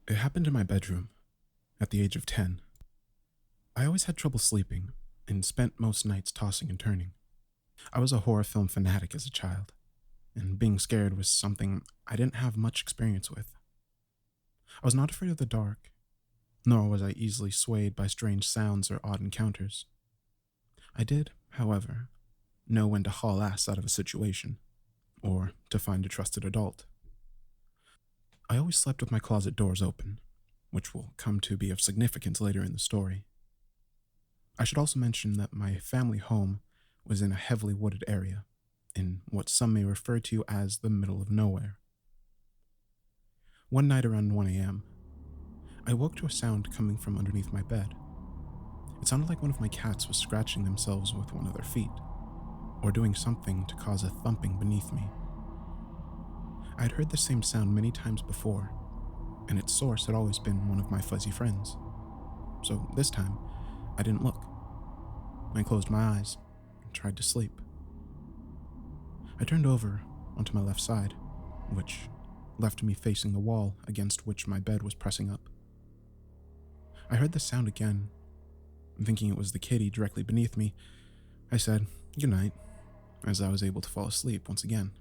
It happened in my bedroom at the age of 10. I always had trouble sleeping and spent most nights tossing and turning. I was a horror film fanatic as a child, and being scared was something I didn't have much experience with. I was not afraid of the dark, nor was I easily swayed by strange sounds or odd encounters. I did, however, know when to haul ass out of a situation, or to find a trusted adult. I always slept with my closet doors open, which will come to be of significance later in the story. I should also mention that my family home was in a heavily wooded area, in what some may refer to as the middle of nowhere. One night around 1 a.m., I woke to a sound coming from underneath my bed. It sounded like one of my cats was scratching themselves with one of their feet, or doing something to cause a thumping beneath me. I had heard the same sound many times before, and its source had always been one of my fuzzy friends. So this time, I didn't look. I closed my eyes and tried to sleep. I turned over onto my left side, which left me facing the wall against which my bed was pressing up. I heard the sound again, and thinking it was the kitty directly beneath me, I said good night, as I was able to fall asleep once again.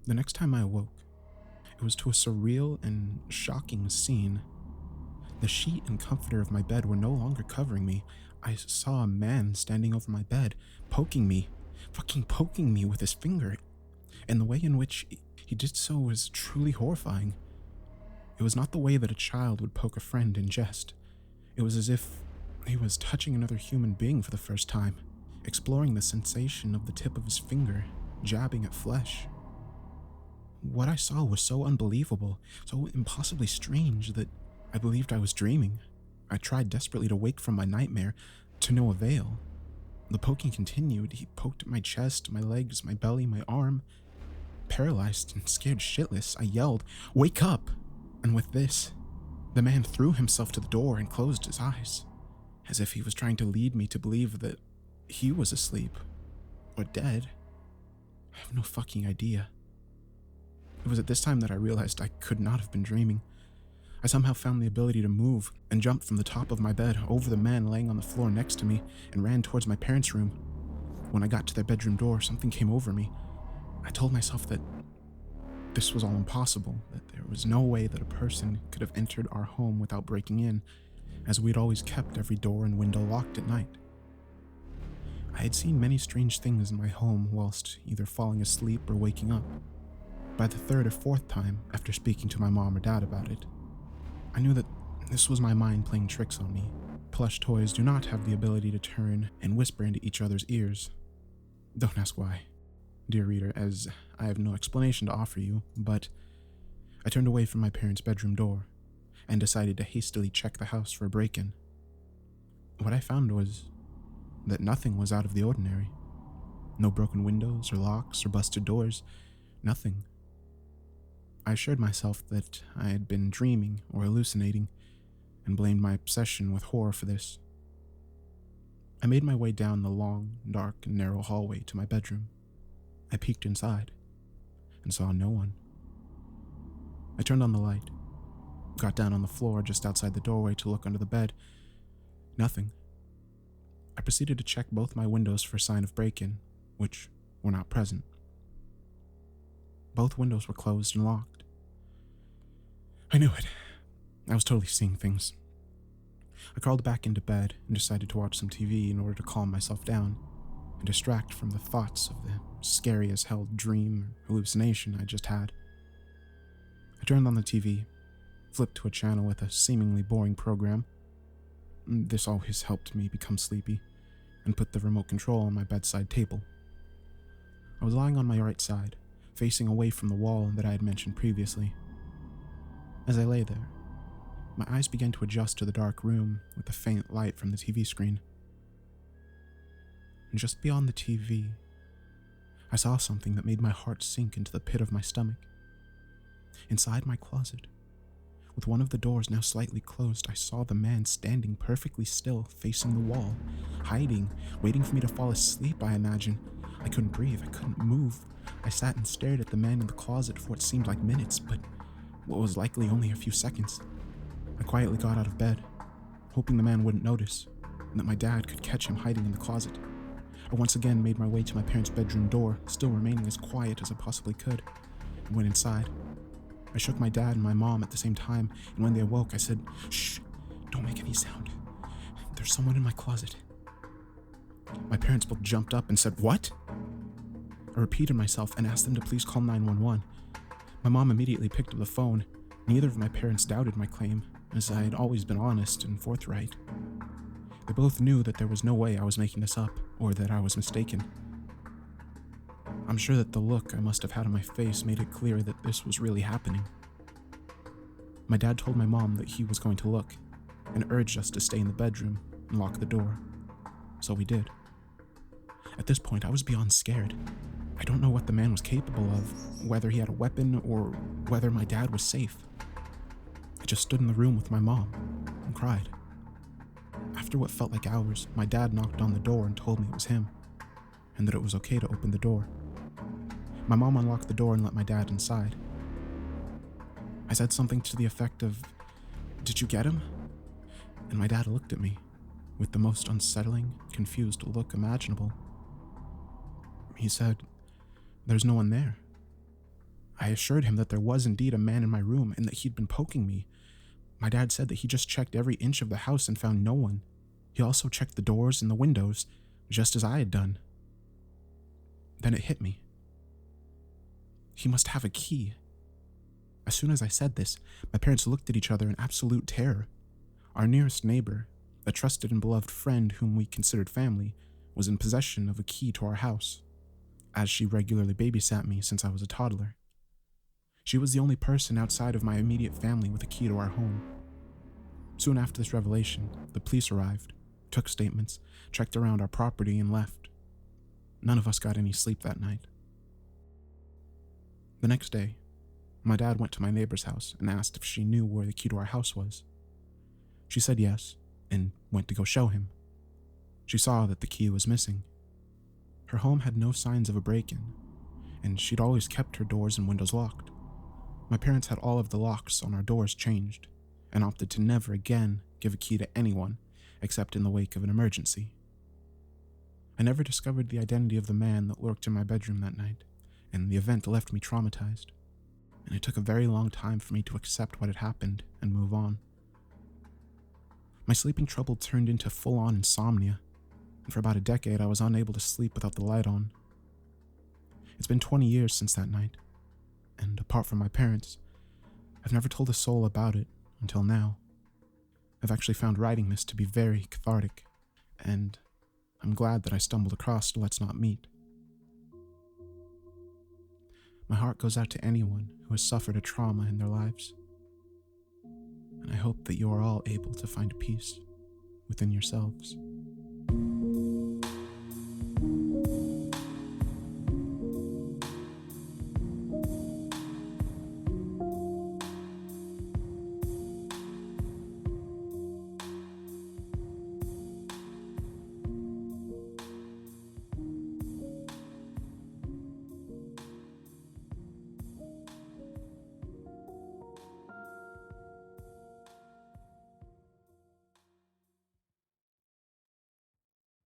The next time I awoke, it was to a surreal and shocking scene. The sheet and comforter of my bed were no longer covering me. I saw a man standing over my bed, poking me with his finger, and the way in which he did so was truly horrifying. It was not the way that a child would poke a friend in jest. It was as if he was touching another human being for the first time, exploring the sensation of the tip of his finger, jabbing at flesh. What I saw was so unbelievable, so impossibly strange that I believed I was dreaming. I tried desperately to wake from my nightmare, to no avail. The poking continued. He poked at my chest, my legs, my belly, my arm. Paralyzed and scared shitless, I yelled, "Wake up!" And with this, the man threw himself to the door and closed his eyes, as if he was trying to lead me to believe that he was asleep, or dead. I have no fucking idea. It was at this time that I realized I could not have been dreaming. I somehow found the ability to move and jumped from the top of my bed over the man laying on the floor next to me and ran towards my parents' room. When I got to their bedroom door, something came over me. I told myself that this was all impossible, that there was no way that a person could have entered our home without breaking in, as we'd always kept every door and window locked at night. I had seen many strange things in my home whilst either falling asleep or waking up. By the third or fourth time, after speaking to my mom or dad about it, I knew that this was my mind playing tricks on me. Plush toys do not have the ability to turn and whisper into each other's ears. Don't ask why, dear reader, as I have no explanation to offer you, but I turned away from my parents' bedroom door and decided to hastily check the house for a break-in. What I found was that nothing was out of the ordinary. No broken windows or locks or busted doors, nothing. I assured myself that I had been dreaming or hallucinating, and blamed my obsession with horror for this. I made my way down the long, dark, and narrow hallway to my bedroom. I peeked inside, and saw no one. I turned on the light, got down on the floor just outside the doorway to look under the bed. Nothing. I proceeded to check both my windows for a sign of break-in, which were not present. Both windows were closed and locked. I knew it. I was totally seeing things. I crawled back into bed and decided to watch some TV in order to calm myself down and distract from the thoughts of the scary as hell dream or hallucination I just had. I turned on the TV, flipped to a channel with a seemingly boring program. This always helped me become sleepy, and put the remote control on my bedside table. I was lying on my right side, facing away from the wall that I had mentioned previously. As I lay there, my eyes began to adjust to the dark room with the faint light from the TV screen. And just beyond the TV, I saw something that made my heart sink into the pit of my stomach. Inside my closet, with one of the doors now slightly closed, I saw the man standing perfectly still, facing the wall, hiding, waiting for me to fall asleep, I imagine. I couldn't breathe, I couldn't move. I sat and stared at the man in the closet for what seemed like minutes, but what was likely only a few seconds. I quietly got out of bed, hoping the man wouldn't notice, and that my dad could catch him hiding in the closet. I once again made my way to my parents' bedroom door, still remaining as quiet as I possibly could, and went inside. I shook my dad and my mom at the same time, and when they awoke, I said, "Shh, don't make any sound. There's someone in my closet." My parents both jumped up and said, "What?" I repeated myself and asked them to please call 911. My mom immediately picked up the phone. Neither of my parents doubted my claim, as I had always been honest and forthright. They both knew that there was no way I was making this up, or that I was mistaken. I'm sure that the look I must have had on my face made it clear that this was really happening. My dad told my mom that he was going to look, and urged us to stay in the bedroom and lock the door. So we did. At this point, I was beyond scared. I don't know what the man was capable of, whether he had a weapon or whether my dad was safe. I just stood in the room with my mom and cried. After what felt like hours, my dad knocked on the door and told me it was him, and that it was okay to open the door. My mom unlocked the door and let my dad inside. I said something to the effect of, "Did you get him?" And my dad looked at me with the most unsettling, confused look imaginable. He said, "There's no one there." I assured him that there was indeed a man in my room and that he'd been poking me. My dad said that he just checked every inch of the house and found no one. He also checked the doors and the windows, just as I had done. Then it hit me. He must have a key. As soon as I said this, my parents looked at each other in absolute terror. Our nearest neighbor, a trusted and beloved friend whom we considered family, was in possession of a key to our house, as she regularly babysat me since I was a toddler. She was the only person outside of my immediate family with a key to our home. Soon after this revelation, the police arrived, took statements, checked around our property, and left. None of us got any sleep that night. The next day, my dad went to my neighbor's house and asked if she knew where the key to our house was. She said yes, and went to go show him. She saw that the key was missing. Her home had no signs of a break-in, and she'd always kept her doors and windows locked. My parents had all of the locks on our doors changed, and opted to never again give a key to anyone except in the wake of an emergency. I never discovered the identity of the man that lurked in my bedroom that night, and the event left me traumatized, and it took a very long time for me to accept what had happened and move on. My sleeping trouble turned into full-on insomnia, and for about a decade I was unable to sleep without the light on. It's been 20 years since that night, and apart from my parents, I've never told a soul about it until now. I've actually found writing this to be very cathartic, and I'm glad that I stumbled across Let's Not Meet. My heart goes out to anyone who has suffered a trauma in their lives, and I hope that you are all able to find peace within yourselves.